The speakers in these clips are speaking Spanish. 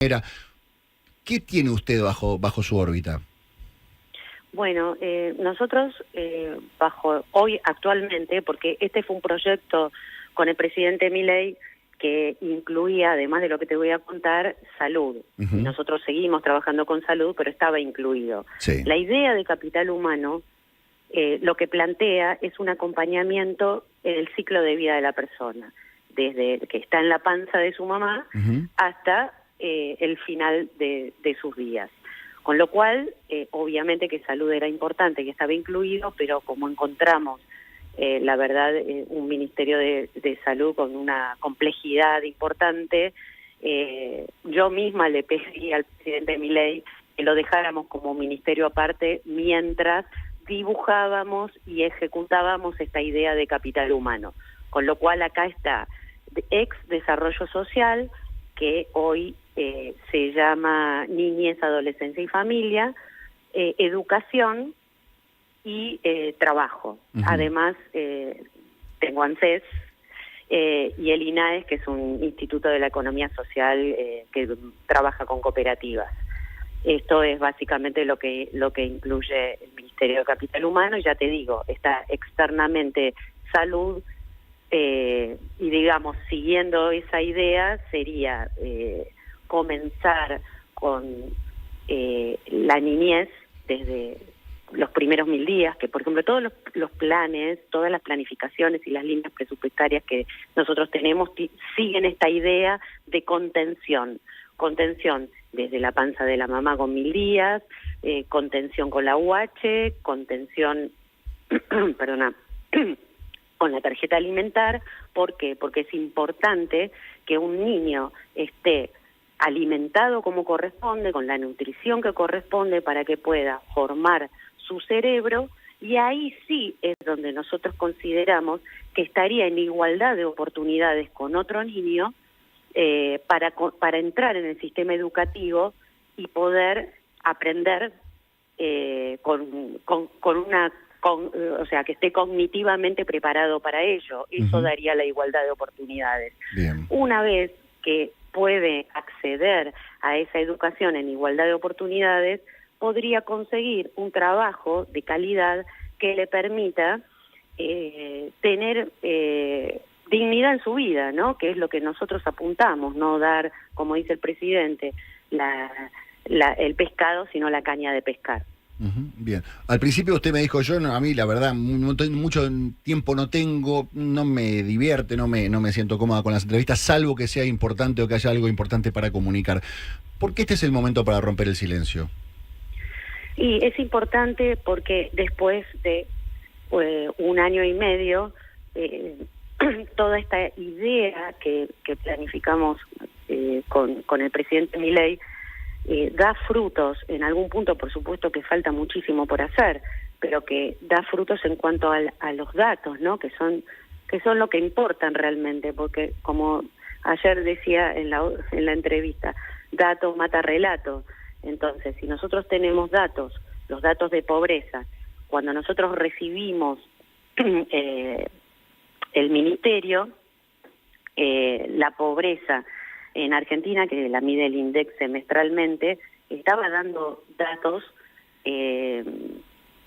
¿Qué tiene usted bajo su órbita? Bueno, nosotros hoy actualmente, porque este fue un proyecto con el presidente Milei que incluía, además de lo que te voy a contar, salud. Y nosotros seguimos trabajando con salud, pero estaba incluido. Sí. La idea de capital humano lo que plantea es un acompañamiento en el ciclo de vida de la persona, desde que está en la panza de su mamá hasta el final de sus días. Con lo cual, obviamente que salud era importante, que estaba incluido, pero como encontramos, la verdad, un Ministerio de Salud con una complejidad importante, yo misma le pedí al presidente Milei que lo dejáramos como ministerio aparte mientras dibujábamos y ejecutábamos esta idea de capital humano. Con lo cual acá está ex desarrollo social, que hoy se llama niñez, adolescencia y familia, educación y trabajo. Además, tengo ANSES y el INAES, que es un instituto de la economía social que trabaja con cooperativas. Esto es básicamente lo que incluye el Ministerio de Capital Humano, y ya te digo, está externamente salud, y digamos, siguiendo esa idea, sería comenzar con la niñez desde los primeros 1000 días, que por ejemplo todos los planes, todas las planificaciones y las líneas presupuestarias que nosotros tenemos siguen esta idea de contención desde la panza de la mamá con 1000 días, contención con la UH, contención, perdona, con la tarjeta alimentar. ¿Por qué? Porque es importante que un niño esté alimentado como corresponde, con la nutrición que corresponde, para que pueda formar su cerebro, y ahí sí es donde nosotros consideramos que estaría en igualdad de oportunidades con otro niño para entrar en el sistema educativo y poder aprender o sea, que esté cognitivamente preparado para ello. Eso daría la igualdad de oportunidades. Bien. Una vez que puede acceder a esa educación en igualdad de oportunidades, podría conseguir un trabajo de calidad que le permita tener dignidad en su vida, ¿no? Que es lo que nosotros apuntamos, no dar, como dice el presidente, el pescado, sino la caña de pescar. Bien. Al principio usted me dijo, a mí la verdad, mucho tiempo no tengo, no me divierte, no me siento cómoda con las entrevistas, salvo que sea importante o que haya algo importante para comunicar. ¿Por qué este es el momento para romper el silencio? Y es importante porque después de 1 año y medio, toda esta idea que planificamos con el presidente Milei da frutos. En algún punto, por supuesto, que falta muchísimo por hacer, pero que da frutos en cuanto a los datos, ¿no? Que son lo que importan realmente, porque como ayer decía en la entrevista, dato mata relato. Entonces, si nosotros tenemos los datos de pobreza, cuando nosotros recibimos el ministerio, la pobreza en Argentina, que la mide el INDEC semestralmente, estaba dando datos de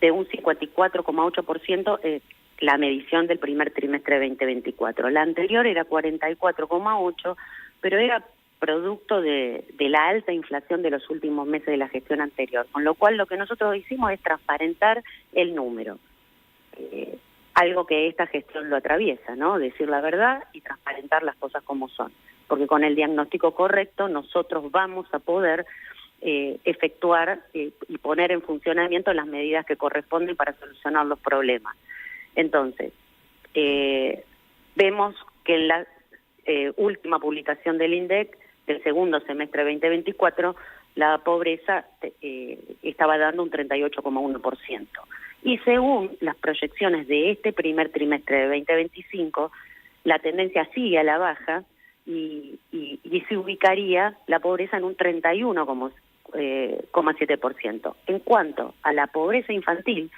un 54,8%, la medición del primer trimestre de 2024. La anterior era 44,8%, pero era producto de la alta inflación de los últimos meses de la gestión anterior, con lo cual lo que nosotros hicimos es transparentar el número, algo que esta gestión lo atraviesa, ¿no? Decir la verdad y transparentar las cosas como son, porque con el diagnóstico correcto nosotros vamos a poder efectuar y poner en funcionamiento las medidas que corresponden para solucionar los problemas. Entonces, vemos que en la última publicación del INDEC del segundo semestre 2024, la pobreza estaba dando un 38,1%. Y según las proyecciones de este primer trimestre de 2025, la tendencia sigue a la baja y se ubicaría la pobreza en un 31,7%. En cuanto a la pobreza infantil,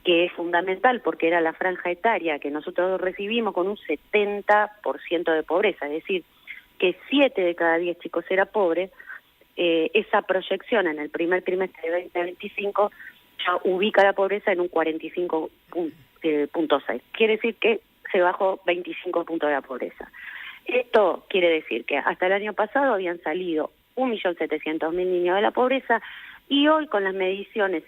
que es fundamental porque era la franja etaria que nosotros recibimos con un 70% de pobreza, es decir, que 7 de cada 10 chicos era pobre, esa proyección en el primer trimestre de 2025 ya ubica la pobreza en un 45.6. Quiere decir que se bajó 25 puntos de la pobreza. Esto quiere decir que hasta el año pasado habían salido 1.700.000 niños de la pobreza y hoy con las mediciones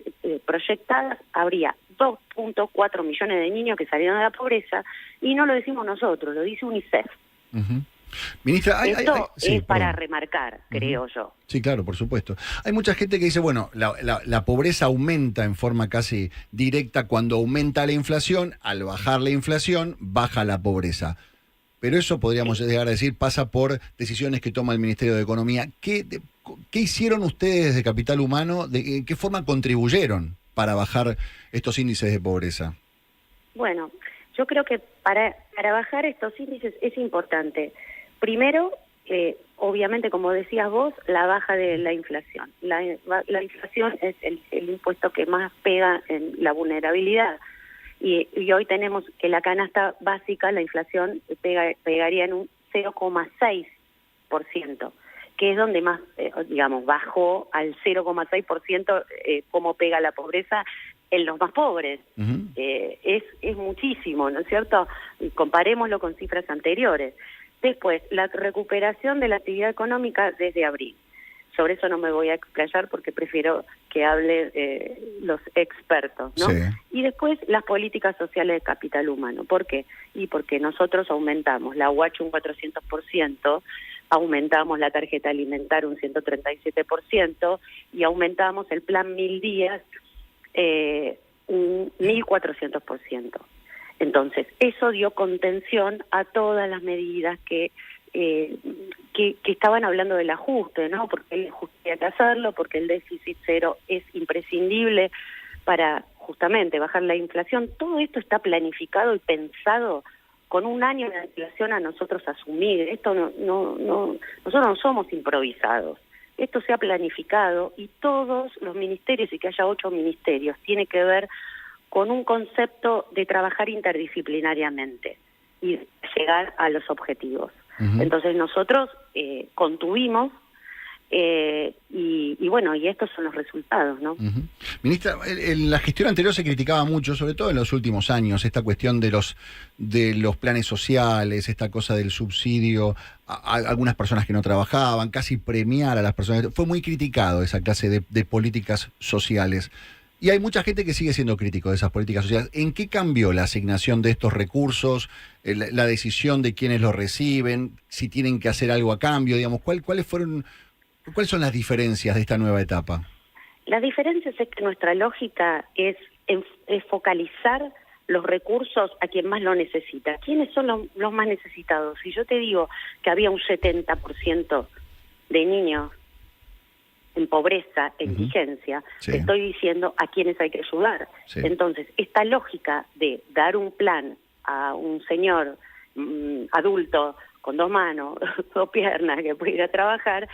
proyectadas habría 2.4 millones de niños que salieron de la pobreza y no lo decimos nosotros, lo dice UNICEF. Ministra, Esto es para remarcar, creo yo. Sí, claro, por supuesto. Hay mucha gente que dice, bueno, la pobreza aumenta en forma casi directa cuando aumenta la inflación, al bajar la inflación, baja la pobreza. Pero eso podríamos llegar a decir pasa por decisiones que toma el Ministerio de Economía. ¿Qué hicieron ustedes desde Capital Humano? ¿En qué forma contribuyeron para bajar estos índices de pobreza? Bueno, yo creo que para bajar estos índices es importante. Primero, obviamente, como decías vos, la baja de la inflación. La inflación es el impuesto que más pega en la vulnerabilidad. Y hoy tenemos que la canasta básica, la inflación pegaría en un 0,6%, que es donde más, bajó al 0,6% cómo pega la pobreza en los más pobres. Es muchísimo, ¿no es cierto? Comparémoslo con cifras anteriores. Después, la recuperación de la actividad económica desde abril. Sobre eso no me voy a explayar porque prefiero que hable los expertos, ¿no? Sí. Y después las políticas sociales de capital humano. ¿Por qué? Y porque nosotros aumentamos la UH un 400%, aumentamos la tarjeta alimentaria un 137% y aumentamos el plan 1000 días un 1400%. Entonces, eso dio contención a todas las medidas que estaban hablando del ajuste, ¿no? Porque el ajuste hay que hacerlo, porque el déficit cero es imprescindible para justamente bajar la inflación. Todo esto está planificado y pensado con un año de antelación a nosotros asumir. Esto nosotros no somos improvisados. Esto se ha planificado y todos los ministerios, y que haya 8 ministerios, tiene que ver con un concepto de trabajar interdisciplinariamente y llegar a los objetivos. Entonces nosotros contuvimos y bueno, y estos son los resultados, ¿no? Ministra, en la gestión anterior se criticaba mucho, sobre todo en los últimos años, esta cuestión de los planes sociales, esta cosa del subsidio a algunas personas que no trabajaban, casi premiar a las personas. Fue muy criticado esa clase de políticas sociales. Y hay mucha gente que sigue siendo crítico de esas políticas sociales. ¿En qué cambió la asignación de estos recursos, la decisión de quiénes los reciben, si tienen que hacer algo a cambio? Digamos, ¿cuáles son las diferencias de esta nueva etapa? Las diferencias es que nuestra lógica es focalizar los recursos a quien más lo necesita. ¿Quiénes son los más necesitados? Si yo te digo que había un 70% de niños en pobreza, en vigencia, te estoy diciendo a quienes hay que ayudar. Sí. Entonces, esta lógica de dar un plan a un señor adulto con 2 manos, 2 piernas, que puede ir a trabajar,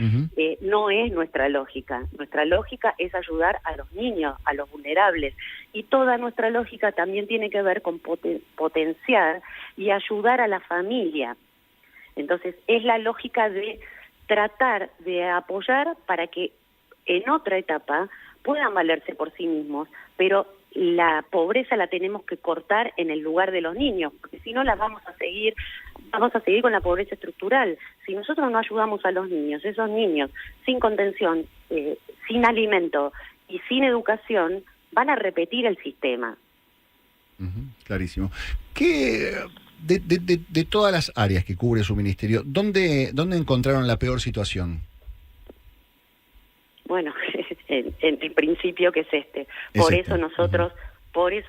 no es nuestra lógica. Nuestra lógica es ayudar a los niños, a los vulnerables. Y toda nuestra lógica también tiene que ver con potenciar y ayudar a la familia. Entonces, es la lógica de tratar de apoyar para que en otra etapa puedan valerse por sí mismos, pero la pobreza la tenemos que cortar en el lugar de los niños, porque si no las vamos a seguir con la pobreza estructural. Si nosotros no ayudamos a los niños, esos niños sin contención, sin alimento y sin educación, van a repetir el sistema. Clarísimo. ¿Qué de todas las áreas que cubre su ministerio, ¿dónde encontraron la peor situación? Bueno, en el principio que es este. Por eso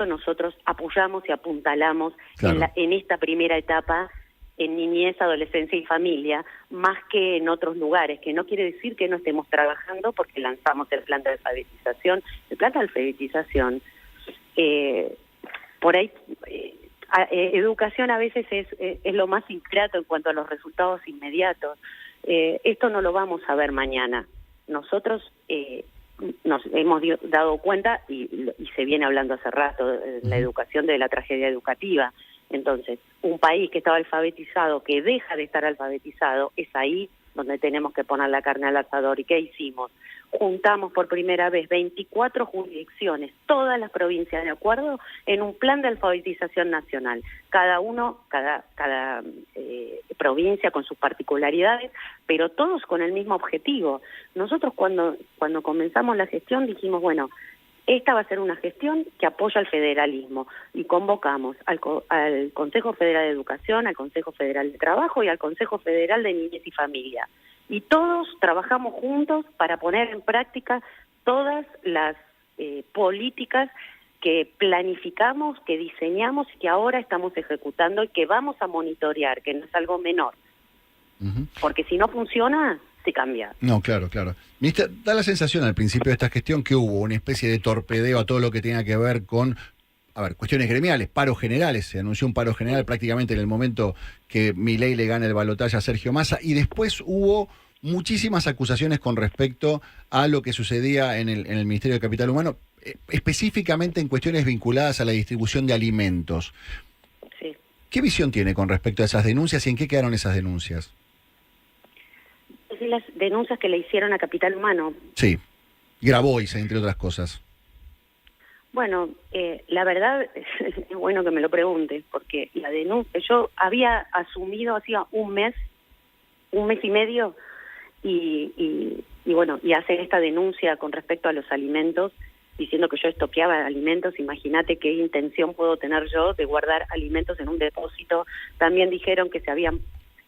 nosotros apoyamos y apuntalamos en esta primera etapa en niñez, adolescencia y familia, más que en otros lugares, que no quiere decir que no estemos trabajando porque lanzamos el plan de alfabetización. El plan de alfabetización, por ahí, educación a veces es lo más ingrato en cuanto a los resultados inmediatos. Esto no lo vamos a ver mañana. Nosotros nos hemos dado cuenta, y se viene hablando hace rato, la educación, de la tragedia educativa. Entonces, un país que estaba alfabetizado, que deja de estar alfabetizado, es ahí donde tenemos que poner la carne al asador. ¿Y qué hicimos? Juntamos por primera vez 24 jurisdicciones, todas las provincias de acuerdo, en un plan de alfabetización nacional. Cada provincia con sus particularidades, pero todos con el mismo objetivo. Nosotros cuando comenzamos la gestión dijimos, bueno, esta va a ser una gestión que apoya al federalismo y convocamos al Consejo Federal de Educación, al Consejo Federal de Trabajo y al Consejo Federal de Niñez y Familia. Y todos trabajamos juntos para poner en práctica todas las políticas que planificamos, que diseñamos y que ahora estamos ejecutando y que vamos a monitorear, que no es algo menor. Porque si no funciona, se cambia. No, claro. Ministra, da la sensación al principio de esta gestión que hubo una especie de torpedeo a todo lo que tenga que ver con, cuestiones gremiales, paros generales. Se anunció un paro general prácticamente en el momento que Milei le gana el balotaje a Sergio Massa, y después hubo muchísimas acusaciones con respecto a lo que sucedía en el Ministerio de Capital Humano, específicamente en cuestiones vinculadas a la distribución de alimentos. Sí. ¿Qué visión tiene con respecto a esas denuncias y en qué quedaron esas denuncias? Las denuncias que le hicieron a Capital Humano. Sí, Grabois, entre otras cosas. Bueno, la verdad es bueno que me lo preguntes, porque la denuncia, yo había asumido hacía un mes y medio, y bueno, y hacer esta denuncia con respecto a los alimentos, diciendo que yo estoqueaba alimentos. Imagínate qué intención puedo tener yo de guardar alimentos en un depósito. También dijeron que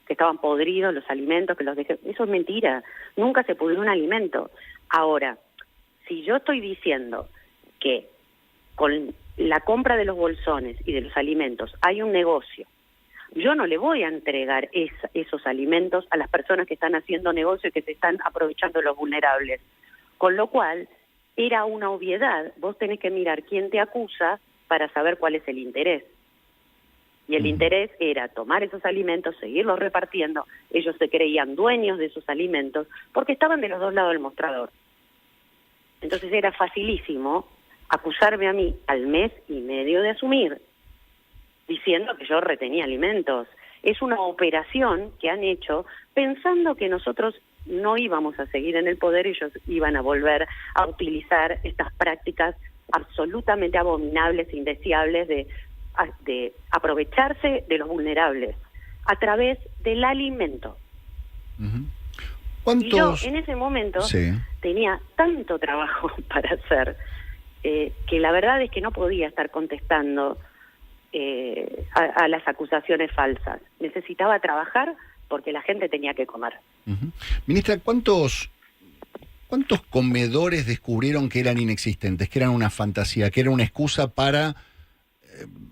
estaban podridos los alimentos, que los dejé. Eso es mentira, nunca se pudrió un alimento. Ahora, si yo estoy diciendo que con la compra de los bolsones y de los alimentos hay un negocio, yo no le voy a entregar esos alimentos a las personas que están haciendo negocio y que se están aprovechando de los vulnerables. Con lo cual, era una obviedad. Vos tenés que mirar quién te acusa para saber cuál es el interés. Y el interés era tomar esos alimentos, seguirlos repartiendo. Ellos se creían dueños de esos alimentos porque estaban de los dos lados del mostrador. Entonces era facilísimo acusarme a mí al mes y medio de asumir, diciendo que yo retenía alimentos. Es una operación que han hecho pensando que nosotros no íbamos a seguir en el poder y ellos iban a volver a utilizar estas prácticas absolutamente abominables e indeseables de aprovecharse de los vulnerables a través del alimento. Y yo en ese momento tenía tanto trabajo para hacer que la verdad es que no podía estar contestando a las acusaciones falsas. Necesitaba trabajar porque la gente tenía que comer. Ministra, ¿cuántos comedores descubrieron que eran inexistentes, que eran una fantasía, que era una excusa para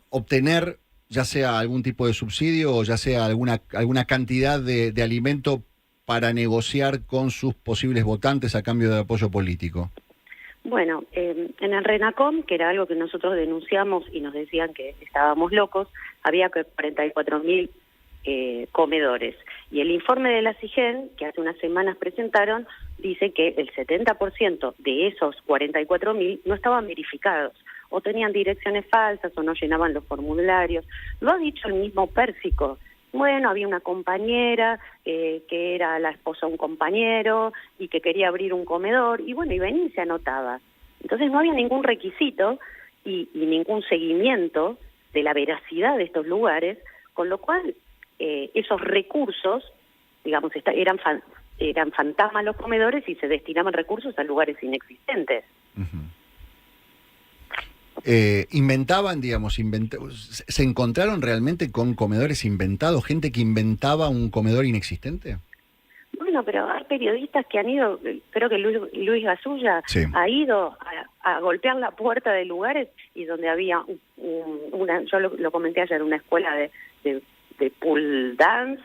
obtener ya sea algún tipo de subsidio o ya sea alguna cantidad de alimento para negociar con sus posibles votantes a cambio de apoyo político? Bueno, en el RENACOM, que era algo que nosotros denunciamos y nos decían que estábamos locos, había 44.000 comedores. Y el informe de la CIGEN, que hace unas semanas presentaron, dice que el 70% de esos 44.000 no estaban verificados, o tenían direcciones falsas, o no llenaban los formularios. Lo ha dicho el mismo Pérsico. Bueno, había una compañera que era la esposa de un compañero y que quería abrir un comedor, y bueno, y venía y se anotaba. Entonces no había ningún requisito y ningún seguimiento de la veracidad de estos lugares, con lo cual esos recursos, digamos, eran fantasmas los comedores y se destinaban recursos a lugares inexistentes. Inventaban, digamos, ¿se encontraron realmente con comedores inventados? ¿Gente que inventaba un comedor inexistente? Bueno, pero hay periodistas que han ido, creo que Luis Gasulla ha ido a golpear la puerta de lugares y donde había yo lo comenté ayer, una escuela de pool dance,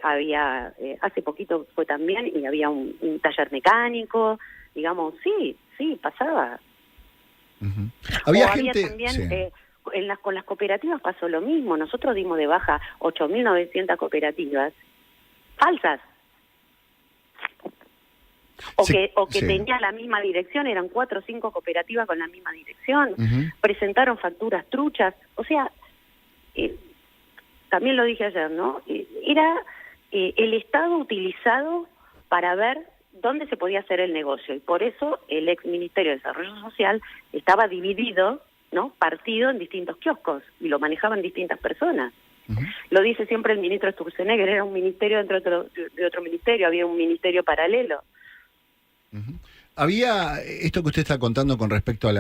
había, hace poquito fue también, y había un taller mecánico, digamos, sí, pasaba. Había gente también, con las cooperativas pasó lo mismo. Nosotros dimos de baja 8.900 cooperativas falsas, o que tenía la misma dirección, eran 4 o 5 cooperativas con la misma dirección, presentaron facturas truchas, o sea, también lo dije ayer, ¿no? Era el Estado utilizado para ver dónde se podía hacer el negocio. Y por eso el ex Ministerio de Desarrollo Social estaba dividido, ¿no? Partido en distintos kioscos, y lo manejaban distintas personas. Lo dice siempre el ministro Sturzenegger, era un ministerio dentro de otro ministerio, había un ministerio paralelo. Había esto que usted está contando con respecto a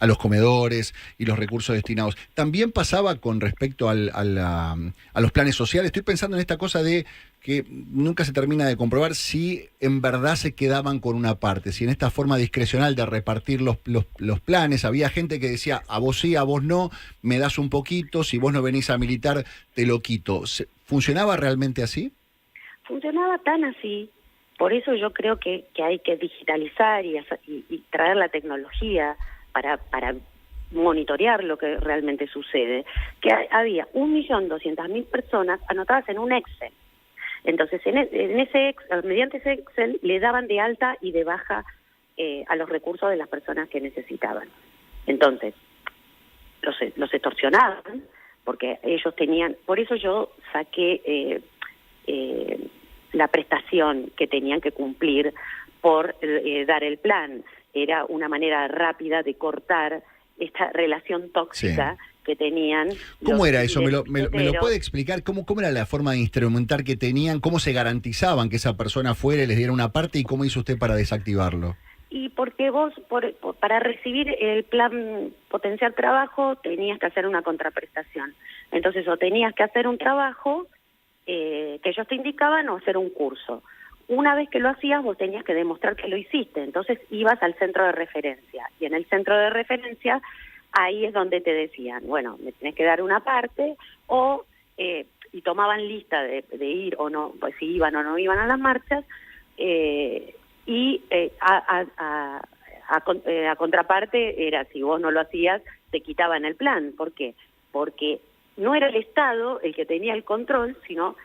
los comedores y los recursos destinados. También pasaba con respecto a los planes sociales. Estoy pensando en esta cosa de que nunca se termina de comprobar si en verdad se quedaban con una parte, si en esta forma discrecional de repartir los planes, había gente que decía, a vos sí, a vos no, me das un poquito, si vos no venís a militar, te lo quito. ¿Funcionaba realmente así? Funcionaba tan así. Por eso yo creo que hay que digitalizar y traer la tecnología para monitorear lo que realmente sucede. Que había 1.200.000 personas anotadas en un Excel. Entonces, mediante ese Excel le daban de alta y de baja a los recursos de las personas que necesitaban. Entonces, los extorsionaban, porque ellos tenían... Por eso yo saqué la prestación que tenían que cumplir por dar el plan. Era una manera rápida de cortar esta relación tóxica que tenían. ¿Cómo era eso? ¿Me lo puede explicar? ¿Cómo era la forma de instrumentar que tenían? ¿Cómo se garantizaban que esa persona fuera y les diera una parte? ¿Y cómo hizo usted para desactivarlo? Y porque vos, para recibir el plan Potenciar Trabajo, tenías que hacer una contraprestación. Entonces, o tenías que hacer un trabajo que ellos te indicaban, o hacer un curso. Una vez que lo hacías, vos tenías que demostrar que lo hiciste. Entonces, ibas al centro de referencia. Y en el centro de referencia, ahí es donde te decían, bueno, me tenés que dar una parte, o y tomaban lista de ir o no, pues si iban o no iban a las marchas, y a contraparte era, si vos no lo hacías, te quitaban el plan. ¿Por qué? Porque no era el Estado el que tenía el control, sino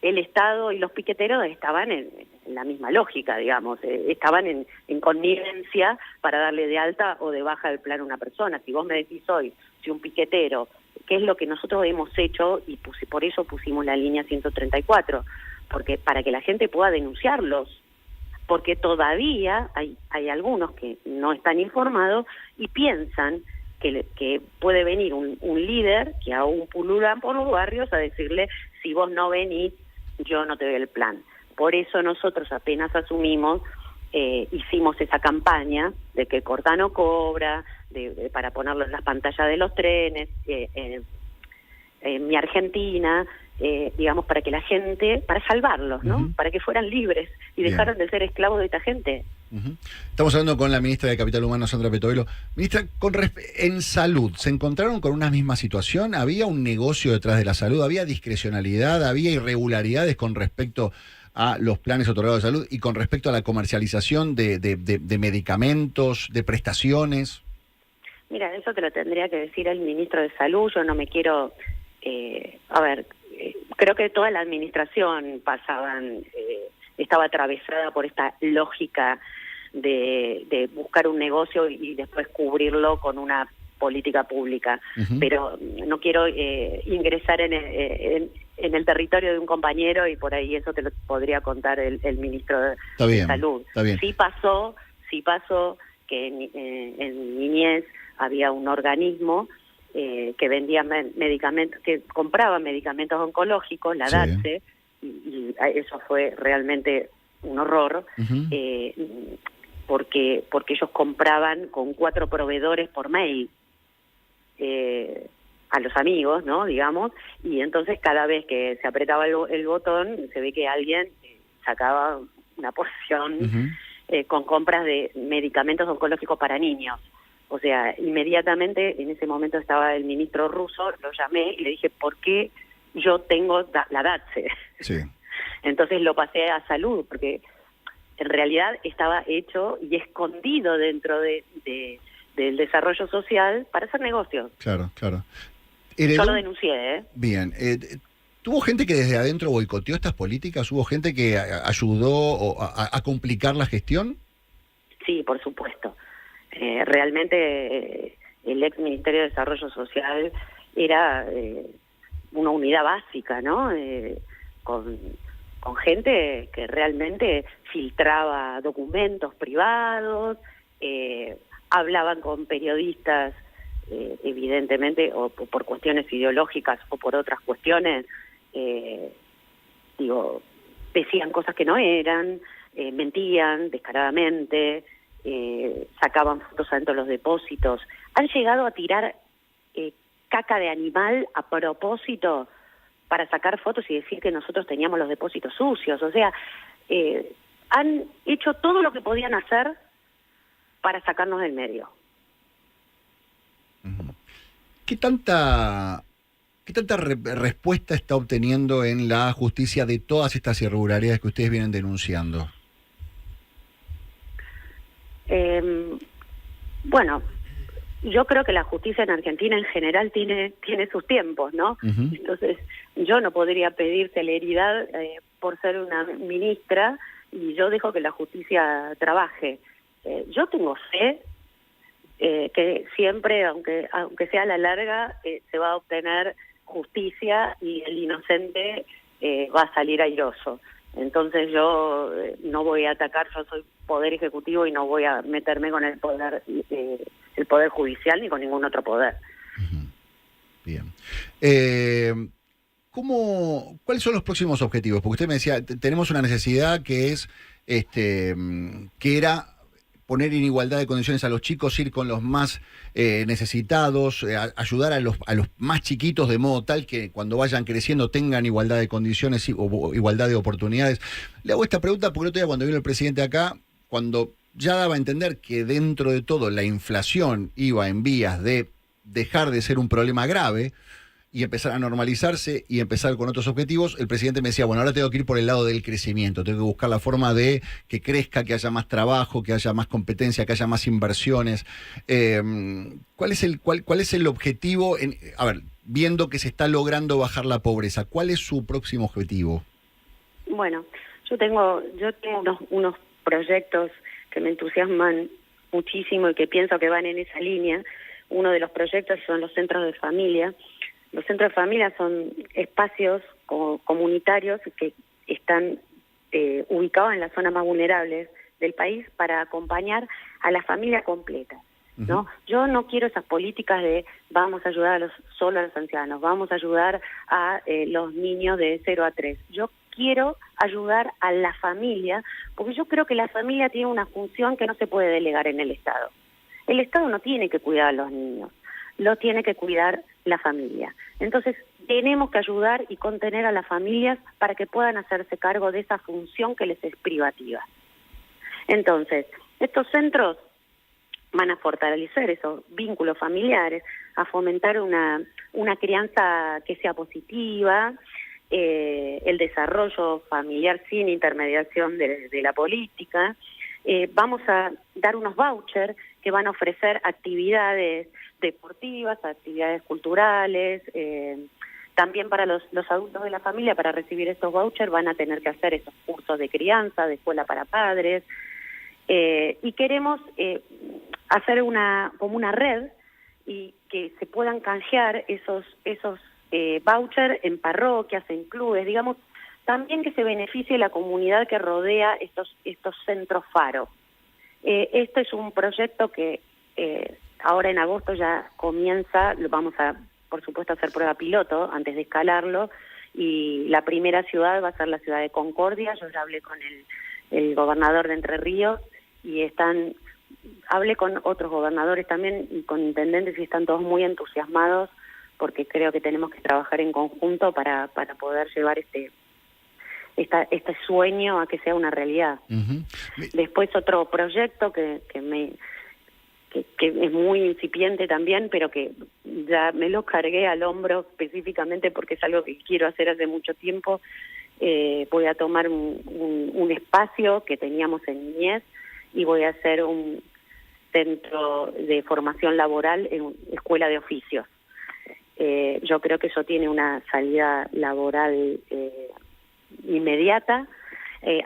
el Estado y los piqueteros estaban en la misma lógica, digamos, estaban en connivencia para darle de alta o de baja el plan a una persona. Si vos me decís hoy, si un piquetero, que es lo que nosotros hemos hecho, y por eso pusimos la línea 134, porque para que la gente pueda denunciarlos, porque todavía hay algunos que no están informados y piensan que puede venir un líder que aún pululan por los barrios a decirle, si vos no venís, yo no te doy el plan. Por eso nosotros apenas asumimos, hicimos esa campaña de que corta no cobra, para ponerlo en las pantallas de los trenes, en Mi Argentina, digamos, para que la gente, para salvarlos, ¿no? Para que fueran libres y dejaran de ser esclavos de esta gente. Estamos hablando con la ministra de Capital Humano, Sandra Petovelo. Ministra, en salud, ¿se encontraron con una misma situación? ¿Había un negocio detrás de la salud? ¿Había discrecionalidad? ¿Había irregularidades con respecto a los planes otorgados de salud y con respecto a la comercialización de medicamentos, de prestaciones? Mira, eso te lo tendría que decir el ministro de Salud. Yo no me quiero... creo que toda la administración estaba atravesada por esta lógica de buscar un negocio y después cubrirlo con una política pública. Pero no quiero ingresar en el territorio de un compañero, y por ahí eso te lo podría contar el ministro de Salud. Está bien. Sí pasó que en Niñez había un organismo que vendía medicamentos, que compraba medicamentos oncológicos, la DATSE, y eso fue realmente un horror, porque ellos compraban con 4 proveedores por mail a los amigos, ¿no? Digamos, y entonces cada vez que se apretaba el botón, se ve que alguien sacaba una porción con compras de medicamentos oncológicos para niños. O sea, inmediatamente, en ese momento estaba el ministro ruso, lo llamé y le dije, ¿por qué yo tengo la DATSE? Sí. Entonces lo pasé a Salud, porque en realidad estaba hecho y escondido dentro del desarrollo social para hacer negocios. Claro. Yo lo denuncié, Bien. ¿Tuvo gente que desde adentro boicoteó estas políticas? ¿Hubo gente que ayudó a complicar la gestión? Sí, por supuesto. Realmente el ex Ministerio de Desarrollo Social era una unidad básica, ¿no? Con gente que realmente filtraba documentos privados, hablaban con periodistas, evidentemente, o por cuestiones ideológicas o por otras cuestiones, decían cosas que no eran, mentían descaradamente, sacaban fotos adentro de los depósitos. Han llegado a tirar caca de animal a propósito para sacar fotos y decir que nosotros teníamos los depósitos sucios. O sea, han hecho todo lo que podían hacer para sacarnos del medio. ¿Qué tanta respuesta está obteniendo en la justicia de todas estas irregularidades que ustedes vienen denunciando? Bueno, yo creo que la justicia en Argentina en general tiene sus tiempos, ¿no? Uh-huh. Entonces, yo no podría pedir celeridad por ser una ministra, y yo dejo que la justicia trabaje. Yo tengo fe que siempre, aunque sea a la larga, se va a obtener justicia y el inocente va a salir airoso. Entonces yo no voy a atacar, yo soy poder ejecutivo y no voy a meterme con el poder judicial ni con ningún otro poder. Uh-huh. Bien. ¿Cuáles son los próximos objetivos? Porque usted me decía, tenemos una necesidad que es, que era poner en igualdad de condiciones a los chicos, ir con los más necesitados, ayudar a los más chiquitos de modo tal que cuando vayan creciendo tengan igualdad de condiciones o igualdad de oportunidades. Le hago esta pregunta porque el otro día cuando vino el presidente acá, cuando ya daba a entender que dentro de todo la inflación iba en vías de dejar de ser un problema grave y empezar a normalizarse y empezar con otros objetivos, el presidente me decía, bueno, ahora tengo que ir por el lado del crecimiento, tengo que buscar la forma de que crezca, que haya más trabajo, que haya más competencia, que haya más inversiones. ¿Cuál es el objetivo? A ver, viendo que se está logrando bajar la pobreza, ¿cuál es su próximo objetivo? Bueno, yo tengo unos proyectos que me entusiasman muchísimo y que pienso que van en esa línea. Uno de los proyectos son los centros de familia. Los centros de familia son espacios comunitarios que están ubicados en las zonas más vulnerables del país para acompañar a la familia completa, ¿no? Uh-huh. Yo no quiero esas políticas de vamos a ayudar solo a los ancianos, vamos a ayudar a los niños de 0 a 3. Yo quiero ayudar a la familia, porque yo creo que la familia tiene una función que no se puede delegar en el Estado. El Estado no tiene que cuidar a los niños, lo tiene que cuidar la familia. Entonces, tenemos que ayudar y contener a las familias para que puedan hacerse cargo de esa función que les es privativa. Entonces, estos centros van a fortalecer esos vínculos familiares, a fomentar una crianza que sea positiva, el desarrollo familiar sin intermediación de la política. Vamos a dar unos vouchers que van a ofrecer actividades deportivas, actividades culturales. También para los adultos de la familia, para recibir estos vouchers, van a tener que hacer esos cursos de crianza, de escuela para padres. Y queremos hacer como una red y que se puedan canjear esos vouchers en parroquias, en clubes, digamos, también que se beneficie la comunidad que rodea estos centros faro. Este es un proyecto que ahora en agosto ya comienza, lo vamos a, por supuesto, hacer prueba piloto antes de escalarlo, y la primera ciudad va a ser la ciudad de Concordia. Yo ya hablé con el gobernador de Entre Ríos y hablé con otros gobernadores también y con intendentes y están todos muy entusiasmados porque creo que tenemos que trabajar en conjunto para poder llevar este sueño a que sea una realidad. Uh-huh. Después otro proyecto que es muy incipiente también, pero que ya me lo cargué al hombro específicamente porque es algo que quiero hacer hace mucho tiempo. Voy a tomar un espacio que teníamos en niñez y voy a hacer un centro de formación laboral en escuela de oficios. Yo creo que eso tiene una salida laboral inmediata.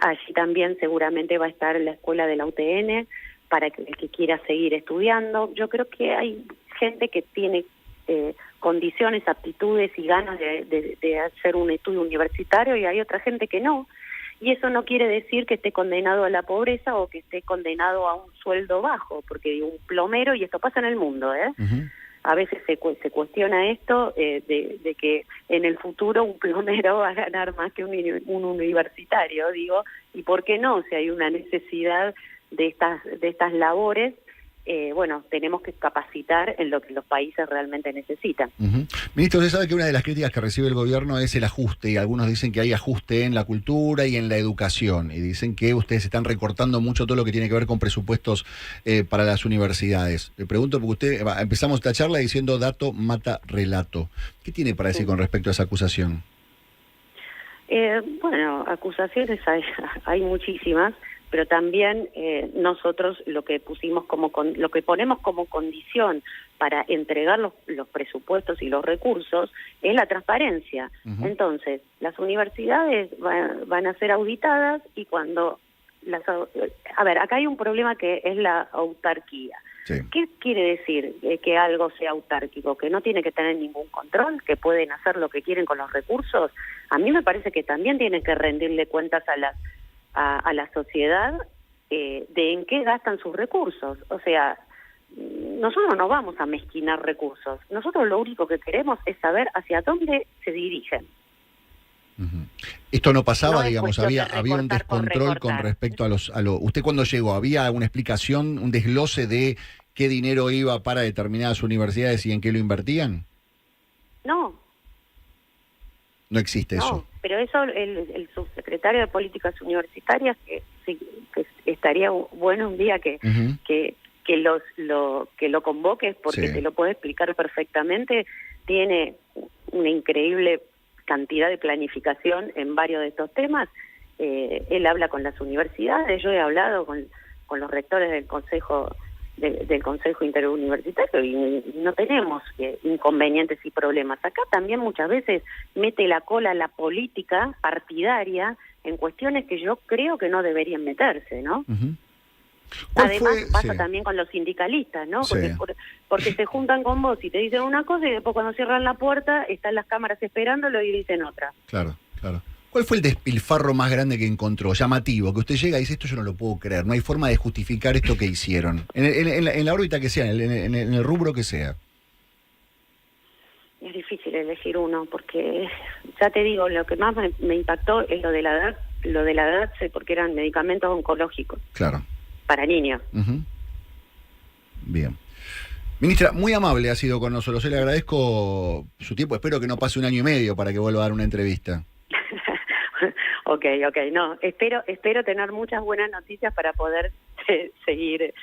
Allí también seguramente va a estar la escuela de la UTN para el que quiera seguir estudiando. Yo creo que hay gente que tiene condiciones, aptitudes y ganas de hacer un estudio universitario, y hay otra gente que no. Y eso no quiere decir que esté condenado a la pobreza o que esté condenado a un sueldo bajo, porque un plomero, y esto pasa en el mundo, a veces se cuestiona esto de que en el futuro un plomero va a ganar más que un universitario, digo, y por qué no, si hay una necesidad de estas labores. Bueno, tenemos que capacitar en lo que los países realmente necesitan. Ministro, usted sabe que una de las críticas que recibe el gobierno es el ajuste, y algunos dicen que hay ajuste en la cultura y en la educación, y dicen que ustedes están recortando mucho todo lo que tiene que ver con presupuestos para las universidades. Le pregunto porque empezamos esta charla diciendo dato mata relato. ¿Qué tiene para decir con respecto a esa acusación? Bueno, acusaciones hay muchísimas, pero también nosotros lo que ponemos como condición para entregar los presupuestos y los recursos es la transparencia. Entonces, las universidades van a ser auditadas, y cuando a ver, acá hay un problema que es la autarquía. Sí. ¿Qué quiere decir que algo sea autárquico? ¿Que no tiene que tener ningún control? ¿Que pueden hacer lo que quieren con los recursos? A mí me parece que también tienen que rendirle cuentas a la sociedad de en qué gastan sus recursos. O sea, nosotros no vamos a mezquinar recursos. Nosotros lo único que queremos es saber hacia dónde se dirigen. Esto no pasaba, digamos, había un descontrol con respecto a lo... ¿Usted cuando llegó había una explicación, un desglose de qué dinero iba para determinadas universidades y en qué lo invertían? No. No existe eso. Pero eso el subsecretario de Políticas Universitarias, que estaría bueno un día que lo convoques, porque te lo puede explicar perfectamente. Tiene una increíble cantidad de planificación en varios de estos temas. Él habla con las universidades, yo he hablado con los rectores del Consejo Interuniversitario, y no tenemos inconvenientes y problemas. Acá también muchas veces mete la cola la política partidaria en cuestiones que yo creo que no deberían meterse, ¿no? Además pasa también con los sindicalistas, ¿no? Porque se juntan con vos y te dicen una cosa, y después cuando cierran la puerta están las cámaras esperándolo y dicen otra. Claro. ¿Cuál fue el despilfarro más grande que encontró, llamativo, que usted llega y dice, esto yo no lo puedo creer, no hay forma de justificar esto que hicieron? En la órbita que sea, en el rubro que sea. Es difícil elegir porque, ya te digo, lo que más me impactó es lo de la edad, porque eran medicamentos oncológicos. Claro. Para niños. Bien. Ministra, muy amable ha sido con nosotros. Le agradezco su tiempo. Espero que no pase 1 año y medio para que vuelva a dar una entrevista. Ok. No, espero tener muchas buenas noticias para poder seguir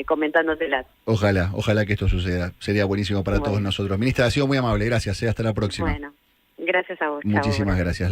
comentándotelas. Ojalá que esto suceda. Sería buenísimo para todos nosotros. Ministra, ha sido muy amable. Gracias. Hasta la próxima. Bueno, gracias a vos. Muchísimas gracias.